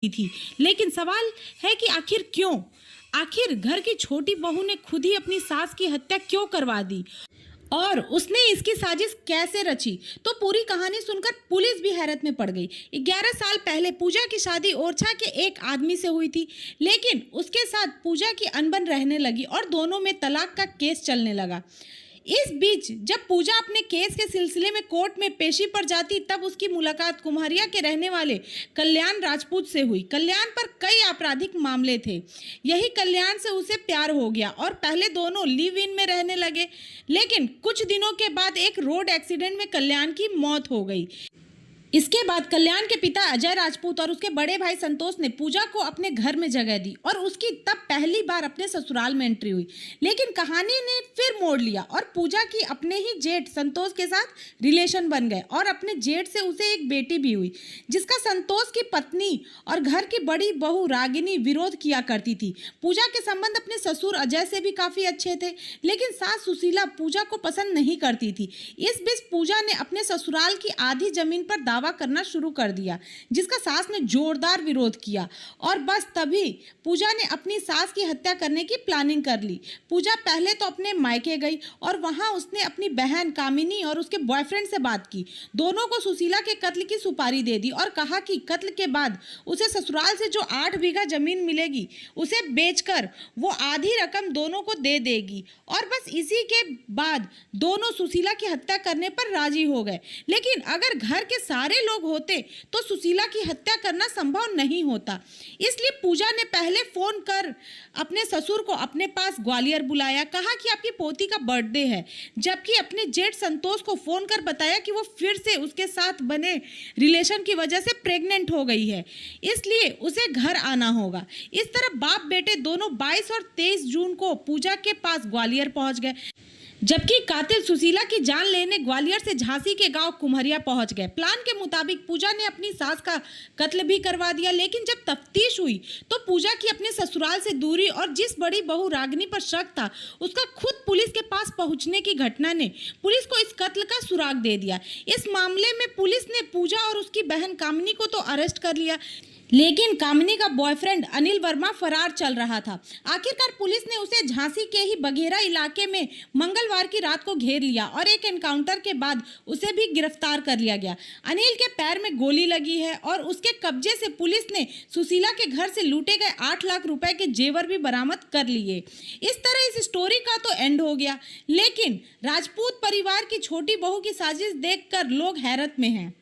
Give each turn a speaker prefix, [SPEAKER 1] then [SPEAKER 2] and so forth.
[SPEAKER 1] थी। लेकिन सवाल है कि आखिर क्यों? आखिर घर की छोटी बहू ने खुद ही अपनी सास की हत्या क्यों करवा दी और उसने इसकी साजिश कैसे रची? तो पूरी कहानी सुनकर पुलिस भी हैरत में पड़ गई। 11 साल पहले पूजा की शादी ओरछा के एक आदमी से हुई थी, लेकिन उसके साथ पूजा की अनबन रहने लगी और दोनों में तलाक का केस चलने लगा। इस बीच जब पूजा अपने केस के सिलसिले में कोर्ट में पेशी पर जाती, तब उसकी मुलाकात कुम्हरिया के रहने वाले कल्याण राजपूत से हुई। कल्याण पर कई आपराधिक मामले थे। यही कल्याण से उसे प्यार हो गया और पहले दोनों लिव इन में रहने लगे, लेकिन कुछ दिनों के बाद एक रोड एक्सीडेंट में कल्याण की मौत हो गई। इसके बाद कल्याण के पिता अजय राजपूत और उसके बड़े भाई संतोष ने पूजा को अपने घर में जगह दी और उसकी तब पहली बार अपने ससुराल में एंट्री हुई। लेकिन कहानी ने फिर मोड़ लिया और पूजा की अपने ही जेठ संतोष के साथ रिलेशन बन गए और अपने जेठ से उसे एक बेटी भी हुई, जिसका संतोष की पत्नी और घर की बड़ी बहू रागिनी विरोध किया करती थी। पूजा के संबंध अपने ससुर अजय से भी काफी अच्छे थे, लेकिन सास सुशीला पूजा को पसंद नहीं करती थी। इस बीच पूजा ने अपने ससुराल की आधी जमीन पर दावा करना शुरू कर दिया, जिसका सास ने जोरदार विरोध किया और बस तभी पूजा ने अपनी सास की हत्या करने की प्लानिंग कर ली। पूजा पहले तो अपने मायके गई और वहां उसने अपनी बहन कामिनी और उसके बॉयफ्रेंड से बात की। दोनों को सुशीला के कत्ल की सुपारी दे दी और कहा कि कत्ल के बाद उसे ससुराल से जो 8 बीघा जमीन मिलेगी उसे बेचकर वो आधी रकम दोनों को दे देगी और बस इसी के बाद दोनों सुशीला की हत्या करने पर राजी हो गए। लेकिन अगर घर के सारे लोग होते तो सुशीला की हत्या करना संभव नहीं होता। इसलिए पूजा ने पहले फोन कर अपने ससुर को अपने पास ग्वालियर बुलाया, कहा कि आपकी पोती का बर्थडे है, जबकि अपने जेठ संतोष को फोन कर बताया कि वो फिर से उसके साथ बने रिलेशन की वजह से प्रेग्नेंट हो गई है, इसलिए उसे घर आना होगा। इस तरह बाप बेटे दोनों 22 और 23 जून को पूजा के पास ग्वालियर पहुंच गए, जबकि कातिल सुशीला की जान लेने ग्वालियर से झांसी के गांव कुम्हरिया पहुंच गए। प्लान के मुताबिक पूजा ने अपनी सास का कत्ल भी करवा दिया, लेकिन जब तफ्तीश हुई तो पूजा की अपने ससुराल से दूरी और जिस बड़ी बहू रागिनी पर शक था उसका खुद पुलिस के पास पहुंचने की घटना ने पुलिस को इस कत्ल का सुराग दे दिया। इस मामले में पुलिस ने पूजा और उसकी बहन कामिनी को तो अरेस्ट कर लिया, लेकिन कामिनी का बॉयफ्रेंड अनिल वर्मा फरार चल रहा था। आखिरकार पुलिस ने उसे झांसी के ही बघेरा इलाके में मंगलवार की रात को घेर लिया और एक एनकाउंटर के बाद उसे भी गिरफ्तार कर लिया गया। अनिल के पैर में गोली लगी है और उसके कब्जे से पुलिस ने सुशीला के घर से लूटे गए 8 लाख रुपए के जेवर भी बरामद कर लिए। इस तरह इस स्टोरी का तो एंड हो गया, लेकिन राजपूत परिवार की छोटी बहू की साजिश देखकर लोग हैरत में हैं।